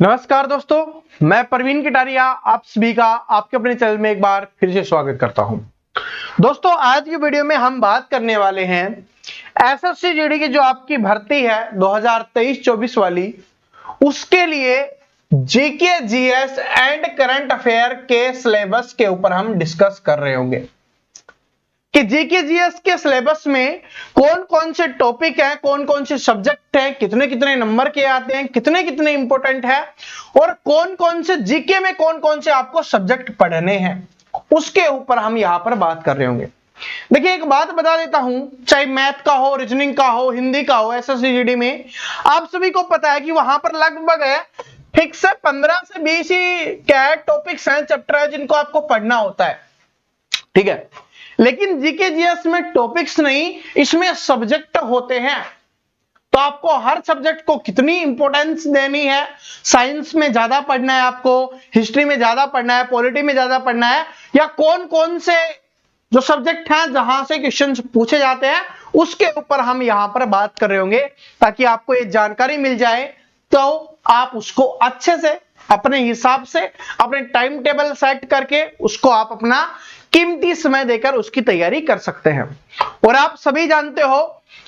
नमस्कार दोस्तों, मैं प्रवीण कटारिया आप सभी का आपके अपने चैनल में एक बार फिर से स्वागत करता हूं। दोस्तों, आज की वीडियो में हम बात करने वाले हैं एसएससी जीडी की जो आपकी भर्ती है 2023-24 वाली, उसके लिए GK GS and current affair के सिलेबस के ऊपर हम डिस्कस कर रहे होंगे कि जीके जीएस के सिलेबस में कौन कौन से टॉपिक हैं, कौन कौन से सब्जेक्ट हैं, कितने कितने नंबर के आते हैं, कितने कितने इंपॉर्टेंट है और कौन कौन से जीके में कौन कौन से आपको सब्जेक्ट पढ़ने हैं, उसके ऊपर हम यहां पर बात कर रहे होंगे। देखिए, एक बात बता देता हूं, चाहे मैथ का हो, रीजनिंग का हो, हिंदी का हो, एसएससी जीडी में आप सभी को पता है कि वहां पर लगभग फिक्स 15 से 20 ही क्या टॉपिक्स हैं, चैप्टर है जिनको आपको पढ़ना होता है। ठीक है, लेकिन जीके जीएस में टॉपिक्स नहीं, इसमें सब्जेक्ट होते हैं। तो आपको हर सब्जेक्ट को कितनी इंपॉर्टेंस देनी है, साइंस में ज्यादा पढ़ना है, आपको हिस्ट्री में ज्यादा पढ़ना है, पॉलिटी में ज्यादा पढ़ना है, या कौन कौन से जो सब्जेक्ट हैं जहां से क्वेश्चंस पूछे जाते हैं, उसके ऊपर हम यहां पर बात कर रहे होंगे, ताकि आपको ये जानकारी मिल जाए तो आप उसको अच्छे से अपने हिसाब से अपने टाइम टेबल सेट करके उसको आप अपना कीमती समय देकर उसकी तैयारी कर सकते हैं। और आप सभी जानते हो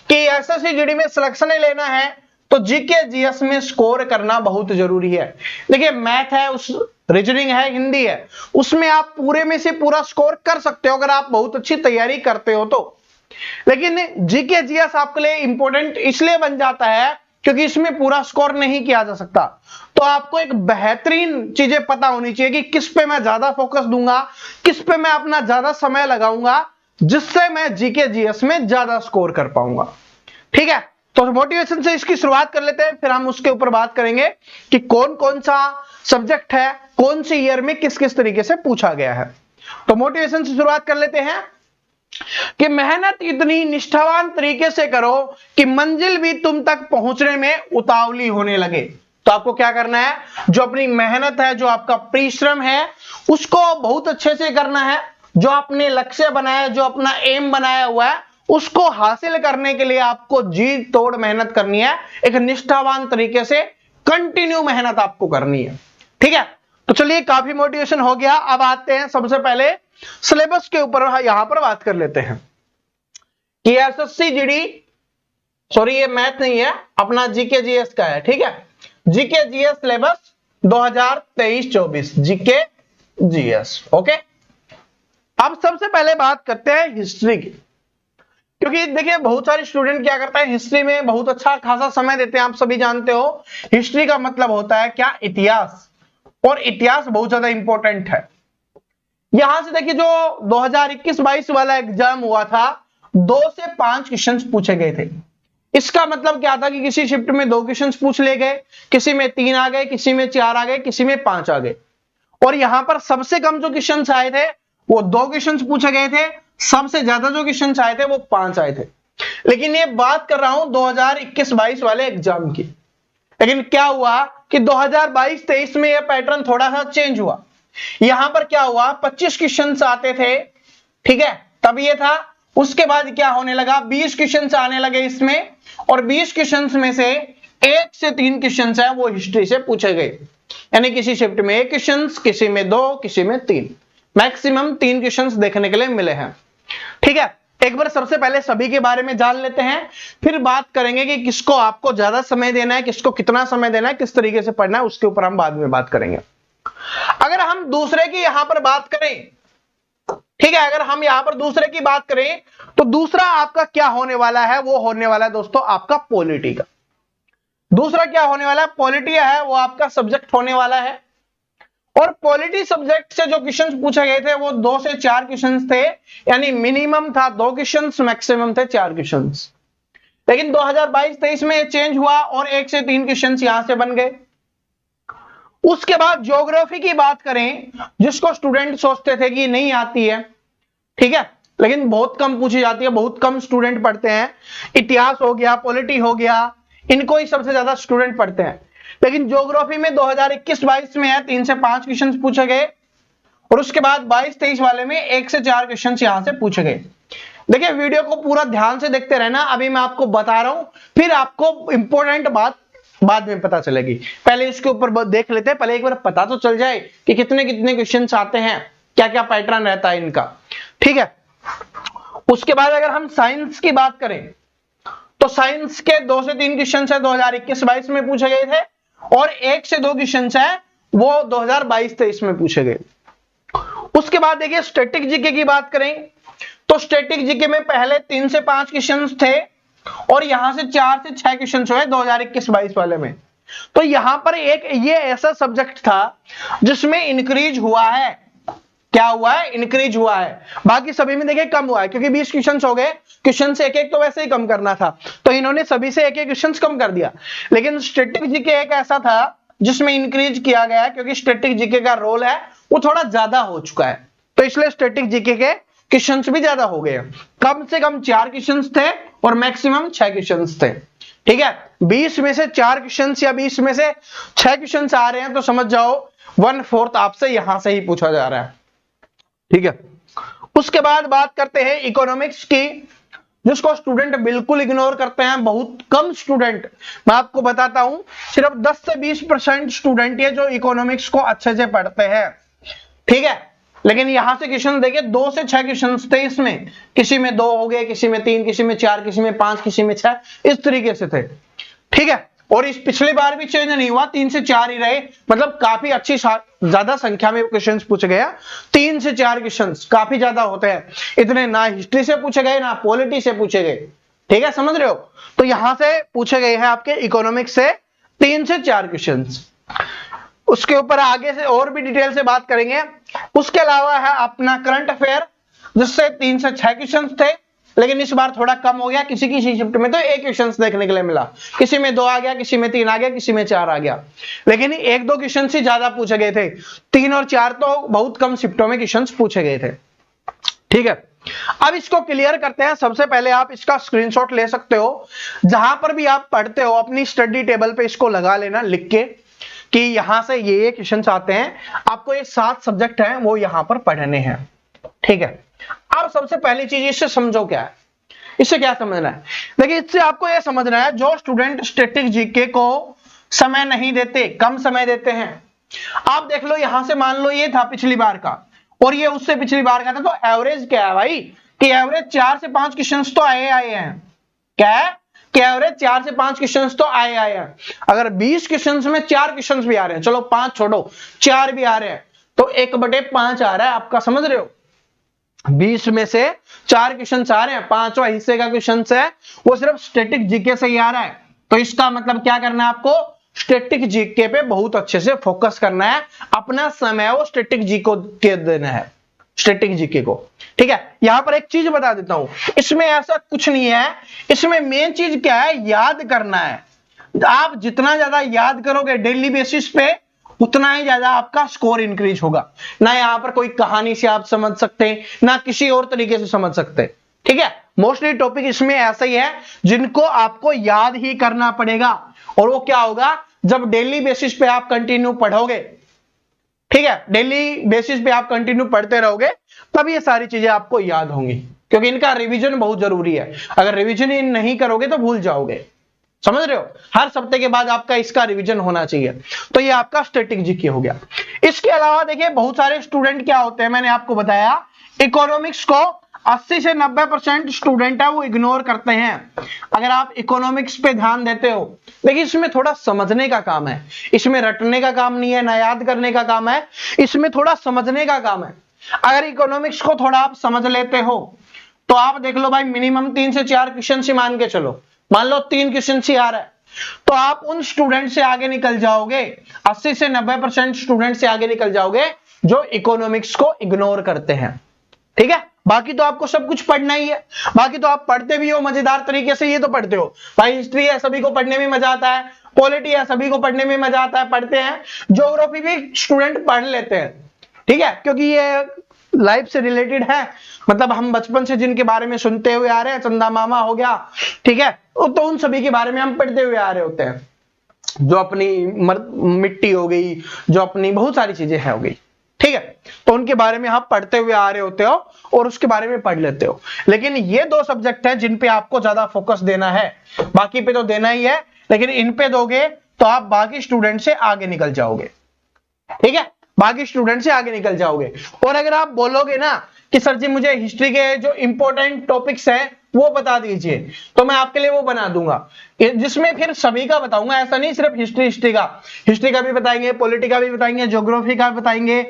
कि एसएससी जीडी में सिलेक्शन लेना है तो जीके जीएस में स्कोर करना बहुत जरूरी है। देखिए, मैथ है, उस रीजनिंग है, हिंदी है, उसमें आप पूरे में से पूरा स्कोर कर सकते हो अगर आप बहुत अच्छी तैयारी करते हो तो। लेकिन जीके जीएस आपके लिए इंपॉर्टेंट इसलिए बन जाता है क्योंकि इसमें पूरा स्कोर नहीं किया जा सकता। तो आपको एक बेहतरीन चीजें पता होनी चाहिए कि किस पे मैं ज्यादा फोकस दूंगा, किस पे मैं अपना ज्यादा समय लगाऊंगा, जिससे मैं जीके जीएस में ज्यादा स्कोर कर पाऊंगा। ठीक है, तो मोटिवेशन से इसकी शुरुआत कर लेते हैं, फिर हम उसके ऊपर बात करेंगे कि कौन कौन सा सब्जेक्ट है, कौन सी ईयर में किस किस तरीके से पूछा गया है। तो मोटिवेशन से शुरुआत कर लेते हैं कि मेहनत इतनी निष्ठावान तरीके से करो कि मंजिल भी तुम तक पहुंचने में उतावली होने लगे। तो आपको क्या करना है, जो अपनी मेहनत है, जो आपका परिश्रम है, उसको बहुत अच्छे से करना है। जो आपने लक्ष्य बनाया, जो अपना एम बनाया हुआ है, उसको हासिल करने के लिए आपको जी तोड़ मेहनत करनी है, एक निष्ठावान तरीके से कंटिन्यू मेहनत आपको करनी है। ठीक है, तो चलिए, काफी मोटिवेशन हो गया। अब आते हैं सबसे पहले सिलेबस के ऊपर, यहां पर बात कर लेते हैं कि एसएससी जीडी, सॉरी ये मैथ नहीं है, अपना जीके जीएस का है। ठीक है, GK GS syllabus 2023-24 GK GS. Okay, अब सबसे पहले बात करते हैं हिस्ट्री की, क्योंकि देखिए बहुत सारे स्टूडेंट क्या करते हैं, हिस्ट्री में बहुत अच्छा खासा समय देते हैं। आप सभी जानते हो हिस्ट्री का मतलब होता है क्या, इतिहास, और इतिहास बहुत ज्यादा इंपॉर्टेंट है। यहां से देखिए, जो 2021-22 वाला एग्जाम हुआ था, 2 से 5 क्वेश्चंस पूछे गए थे। इसका मतलब क्या था कि किसी शिफ्ट में 2 क्वेश्चंस पूछ ले गए, किसी में 3 आ गए, किसी में 4 आ गए, किसी में 5 आ गए। और यहां पर सबसे कम जो क्वेश्चंस आए थे वो 2 क्वेश्चंस पूछे गए थे, सबसे ज्यादा जो क्वेश्चंस आए थे वो 5 आए थे। लेकिन ये बात कर रहा हूं 2021-22 वाले एग्जाम की। लेकिन क्या हुआ कि 2022-23 में यह पैटर्न थोड़ा सा चेंज हुआ। यहां पर क्या हुआ, 25 क्वेश्चंस आते थे, ठीक है, तब ये था। उसके बाद क्या होने लगा, 20 क्वेश्चंस आने लगे इसमें, और 20 क्वेश्चंस में से 1 से 3 क्वेश्चंस है वो हिस्ट्री से पूछे गए। यानी किसी शिफ्ट में 1 क्वेश्चंस, किसी में 2, किसी में 3, मैक्सिमम 3 क्वेश्चंस देखने के लिए मिले हैं। ठीक है, एक बार सबसे पहले सभी के बारे में जान लेते हैं, फिर बात करेंगे कि किसको आपको ज्यादा समय देना है, किसको कितना समय देना है, किस तरीके से पढ़ना है, उसके ऊपर हम बाद में बात करेंगे। अगर हम दूसरे की यहां पर बात करें, ठीक है, अगर हम यहां पर दूसरे की बात करें तो दूसरा आपका क्या होने वाला है, वो होने वाला है दोस्तों आपका पॉलिटी का। दूसरा क्या होने वाला है, पॉलिटी है, वो आपका सब्जेक्ट होने वाला है। और पॉलिटी सब्जेक्ट से जो क्वेश्चंस पूछे गए थे वो 2 से 4 क्वेश्चंस थे, यानी मिनिमम था 2 क्वेश्चंस, मैक्सिमम थे 4 क्वेश्चंस। लेकिन 2022-23 में ये चेंज हुआ और 1 से 3 क्वेश्चंस यहां से बन गए। उसके बाद ज्योग्राफी की बात करें, जिसको स्टूडेंट सोचते थे कि नहीं आती है, ठीक है, लेकिन बहुत कम पूछी जाती है, बहुत कम स्टूडेंट पढ़ते हैं। इतिहास हो गया, पॉलिटी हो गया, इनको ही सबसे ज्यादा स्टूडेंट पढ़ते हैं। लेकिन ज्योग्राफी में 2021-22 में है 3 से 5 क्वेश्चन पूछे गए, और उसके बाद 22-23 वाले में 1 से 4 क्वेश्चन यहां से पूछे गए। देखिए, वीडियो को पूरा ध्यान से देखते रहना, अभी मैं आपको बता रहा हूं, फिर आपको इंपॉर्टेंट बात बाद में पता चलेगी, पहले इसके ऊपर देख लेते हैं, पहले एक बार पता तो चल जाए कि कितने कितने क्वेश्चंस आते हैं, क्या क्या पैटर्न रहता है इनका। ठीक है, उसके बाद अगर हम साइंस की बात करें तो साइंस के 2 से 3 क्वेश्चन है 2021-22 में पूछे गए थे, और 1 से 2 क्वेश्चन है वो 2022-23 में पूछे गए। उसके बाद देखिए स्टैटिक जीके की बात करें तो स्टैटिक जीके में पहले 3 से 5 क्वेश्चन थे, और यहां से 4 से 6 क्वेश्चन हुए 2021-22 वाले में। तो यहां पर एक ये ऐसा सब्जेक्ट था जिसमें इंक्रीज हुआ है, क्या हुआ है, इंक्रीज हुआ है। बाकी सभी में देखिए कम हुआ है, क्योंकि 20 क्वेश्चन हो गए, क्वेश्चन से एक एक तो वैसे ही कम करना था, तो इन्होंने सभी से एक एक क्वेश्चन कम कर दिया। लेकिन स्टैटिक जीके एक ऐसा था जिसमें इंक्रीज किया गया है, क्योंकि स्टैटिक जीके का रोल है वो थोड़ा ज्यादा हो चुका है, तो इसलिए स्टैटिक जीके के क्वेश्चंस भी ज्यादा हो गए। कम से कम 4 क्वेश्चंस थे और मैक्सिमम 6 क्वेश्चंस थे। ठीक है, 20 में से 4 क्वेश्चंस या 20 में से 6 क्वेश्चंस आ रहे हैं तो समझ जाओ 1/4 आपसे यहां से ही पूछा जा रहा है। ठीक है, उसके बाद बात करते हैं इकोनॉमिक्स की, जिसको स्टूडेंट बिल्कुल इग्नोर करते हैं, बहुत कम स्टूडेंट, मैं आपको बताता हूं सिर्फ 10 से 20% स्टूडेंट ये जो इकोनॉमिक्स को अच्छे से पढ़ते हैं। ठीक है, लेकिन यहां से क्वेश्चन देखिए 2 से 6 क्वेश्चन थे इसमें, किसी में 2 हो गए, किसी में 3, किसी में 4, किसी में 5, किसी में 6, इस तरीके से थे। ठीक है, और इस पिछली बार भी चेंज नहीं हुआ, 3 से 4 ही रहे, मतलब काफी अच्छी ज्यादा संख्या में क्वेश्चंस पूछे गए। 3 से 4 क्वेश्चंस काफी ज्यादा होते हैं, इतने ना हिस्ट्री से पूछे गए ना पॉलिटी से पूछे गए। ठीक है, समझ रहे हो, तो यहां से पूछे गए हैं आपके इकोनॉमिक्स से 3 से 4 क्वेश्चंस। उसके ऊपर आगे से और भी डिटेल से बात करेंगे। उसके अलावा है अपना करंट अफेयर, जिससे 3 से 6 क्वेश्चंस थे, लेकिन इस बार थोड़ा कम हो गया, किसी किसी शिफ्ट में तो 1 क्वेश्चन देखने के लिए मिला, किसी में 2 आ गया, किसी में 3 आ गया, किसी में 4 आ गया, लेकिन 1-2 क्वेश्चन ही ज्यादा पूछे गए थे। 3 और 4 तो बहुत कम शिफ्टों में क्वेश्चन पूछे गए थे। ठीक है, अब इसको क्लियर करते हैं। सबसे पहले आप इसका स्क्रीनशॉट ले सकते हो, जहां पर भी आप पढ़ते हो अपनी स्टडी टेबल पे इसको लगा लेना लिख के कि यहां से ये क्वेश्चन आते हैं, आपको ये 7 सब्जेक्ट हैं वो यहां पर पढ़ने हैं। ठीक है, अब सबसे पहली चीज इससे समझो क्या है, इससे क्या समझना है। देखिए, इससे आपको यह समझना है जो स्टूडेंट स्टैटिक जीके को समय नहीं देते, कम समय देते हैं, आप देख लो यहां से मान लो ये था पिछली बार का और ये उससे पिछली बार का था, तो एवरेज क्या है भाई कि एवरेज 4 से 5 क्वेश्चन तो आए हैं। क्या है कि एवरेज 4 से 5 क्वेश्चन तो आए हैं। अगर 20 क्वेश्चन में 4 क्वेश्चन भी आ रहे हैं, चलो 5 छोड़ो 4 भी आ रहे हैं, तो 1/5 आ रहा है आपका, समझ रहे हो। 20 में से 4 क्वेश्चन आ रहे हैं, 5वां हिस्से का क्वेश्चन है वो सिर्फ स्टैटिक जीके से ही आ रहा है। तो इसका मतलब क्या करना है, आपको स्टैटिक जीके पे बहुत अच्छे से फोकस करना है, अपना समय वो स्टैटिक जीके के देना है, स्टैटिक जीके को। ठीक है, यहां पर एक चीज बता देता हूं, इसमें ऐसा कुछ नहीं है, इसमें मेन चीज क्या है, याद करना है। आप जितना ज्यादा याद करोगे डेली बेसिस पे, उतना ही ज्यादा आपका स्कोर इंक्रीज होगा। ना यहां पर कोई कहानी से आप समझ सकते हैं, ना किसी और तरीके से समझ सकते। ठीक है, मोस्टली टॉपिक इसमें ऐसा ही है जिनको आपको याद ही करना पड़ेगा, और वो क्या होगा जब डेली बेसिस पे आप कंटिन्यू पढ़ोगे। ठीक है, डेली बेसिस पे आप कंटिन्यू पढ़ते रहोगे तब ये सारी चीजें आपको याद होंगी, क्योंकि इनका रिवीजन बहुत जरूरी है। अगर रिवीजन ही नहीं करोगे तो भूल जाओगे, समझ रहे हो। हर सप्ताह के बाद आपका इसका रिवीजन होना चाहिए। तो ये आपका स्टैटिक जीके हो गया। इसके अलावा देखिए बहुत सारे स्टूडेंट क्या होते हैं, मैंने आपको बताया इकोनॉमिक्स को 80 से 90% स्टूडेंट है वो इग्नोर करते हैं। अगर आप इकोनॉमिक्स पे ध्यान देते हो, देखिए इसमें थोड़ा समझने का काम है, इसमें रटने का काम नहीं है, ना याद करने का काम है, इसमें थोड़ा समझने का काम है। अगर इकोनॉमिक्स को थोड़ा आप समझ लेते हो तो आप देख लो भाई, मिनिमम 3 से 4 क्वेश्चन से मान के चलो, मान लो 3 क्वेश्चन ही आ रहा है, तो आप उन स्टूडेंट से आगे निकल जाओगे, 80 से 90% स्टूडेंट से आगे निकल जाओगे जो इकोनॉमिक्स को इग्नोर करते हैं। ठीक है, बाकी तो आपको सब कुछ पढ़ना ही है, बाकी तो आप पढ़ते भी हो मजेदार तरीके से, ये तो पढ़ते हो भाई, हिस्ट्री है सभी को पढ़ने में मजा आता है, पॉलिटी है सभी को पढ़ने में मजा आता है, पढ़ते हैं। ज्योग्राफी भी स्टूडेंट पढ़ लेते हैं, ठीक है, क्योंकि ये लाइफ से रिलेटेड है, मतलब हम बचपन से जिनके बारे में सुनते हुए आ रहे हैं, चंदा मामा हो गया, ठीक है, तो उन सभी के बारे में हम पढ़ते हुए आ रहे होते हैं, जो अपनी मिट्टी हो गई, जो अपनी बहुत सारी चीजें हैं हो गई। ठीक है, तो उनके बारे में आप पढ़ते हुए आ रहे होते हो और उसके बारे में पढ़ लेते हो। लेकिन ये 2 सब्जेक्ट हैं जिन पे आपको ज्यादा फोकस देना है, बाकी पे तो देना ही है, लेकिन इन पे दोगे तो तो आप बाकी स्टूडेंट से आगे निकल जाओगे। ठीक है, बाकी स्टूडेंट से आगे निकल जाओगे। और अगर आप बोलोगे ना कि सर जी मुझे हिस्ट्री के जो इंपॉर्टेंट टॉपिक्स हैं वो बता दीजिए, तो मैं आपके लिए वो बना दूंगा, जिसमें फिर सभी का बताऊंगा, ऐसा नहीं सिर्फ हिस्ट्री का भी बताएंगे, पॉलिटी का भी बताएंगे, ज्योग्राफी का भी बताएंगे।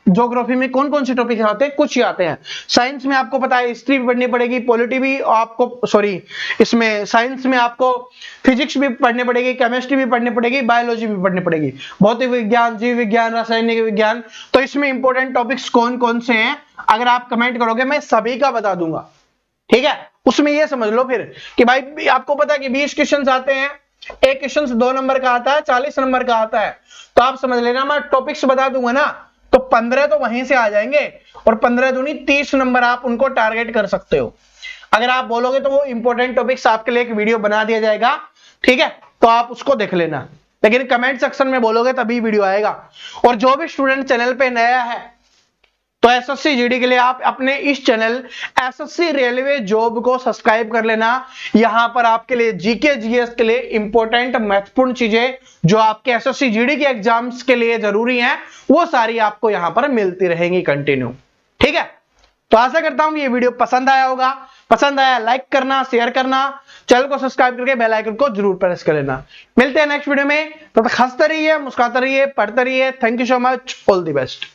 ज्योग्राफी में कौन कौन से टॉपिक आते हैं, कुछ ही आते हैं। साइंस में आपको पता है हिस्ट्री भी पढ़नी पड़ेगी, पॉलिटी भी आपको, सॉरी इसमें साइंस में आपको फिजिक्स भी पढ़नी पड़ेगी, केमिस्ट्री भी पढ़नी पड़ेगी, बायोलॉजी भी पढ़नी पड़ेगी, भौतिक विज्ञान, जीव विज्ञान, रासायनिक विज्ञान। तो इसमें इंपॉर्टेंट टॉपिक्स कौन कौन से हैं अगर आप कमेंट करोगे मैं सभी का बता दूंगा। ठीक है, उसमें ये समझ लो फिर कि भाई आपको पता है कि 20 क्वेश्चंस आते हैं, एक क्वेश्चन 2 नंबर का आता है, 40 नंबर का आता है, तो आप समझ लेना मैं टॉपिक्स बता दूंगा ना, तो 15 तो वहीं से आ जाएंगे, और 15 दूनी 30 नंबर आप उनको टारगेट कर सकते हो। अगर आप बोलोगे तो वो इंपॉर्टेंट टॉपिक्स आपके लिए एक वीडियो बना दिया जाएगा। ठीक है, तो आप उसको देख लेना, लेकिन कमेंट सेक्शन में बोलोगे तभी वीडियो आएगा। और जो भी स्टूडेंट चैनल पे नया है तो एसएससी जीडी के लिए आप अपने इस चैनल एसएससी रेलवे जॉब को सब्सक्राइब कर लेना। यहां पर आपके लिए जीके जीएस के लिए इंपॉर्टेंट महत्वपूर्ण चीजें जो आपके एसएससी जीडी के एग्जाम्स के लिए जरूरी हैं वो सारी आपको यहां पर मिलती रहेंगी कंटिन्यू। ठीक है, तो आशा करता हूं ये वीडियो पसंद आया होगा। पसंद आया लाइक करना, शेयर करना, चैनल को सब्सक्राइब करके बेल आइकन को जरूर प्रेस कर लेना। मिलते हैं नेक्स्ट वीडियो में, तब तक हंसते रहिए, मुस्कुराते रहिए, पढ़ते रहिए। Thank you so much, all the best.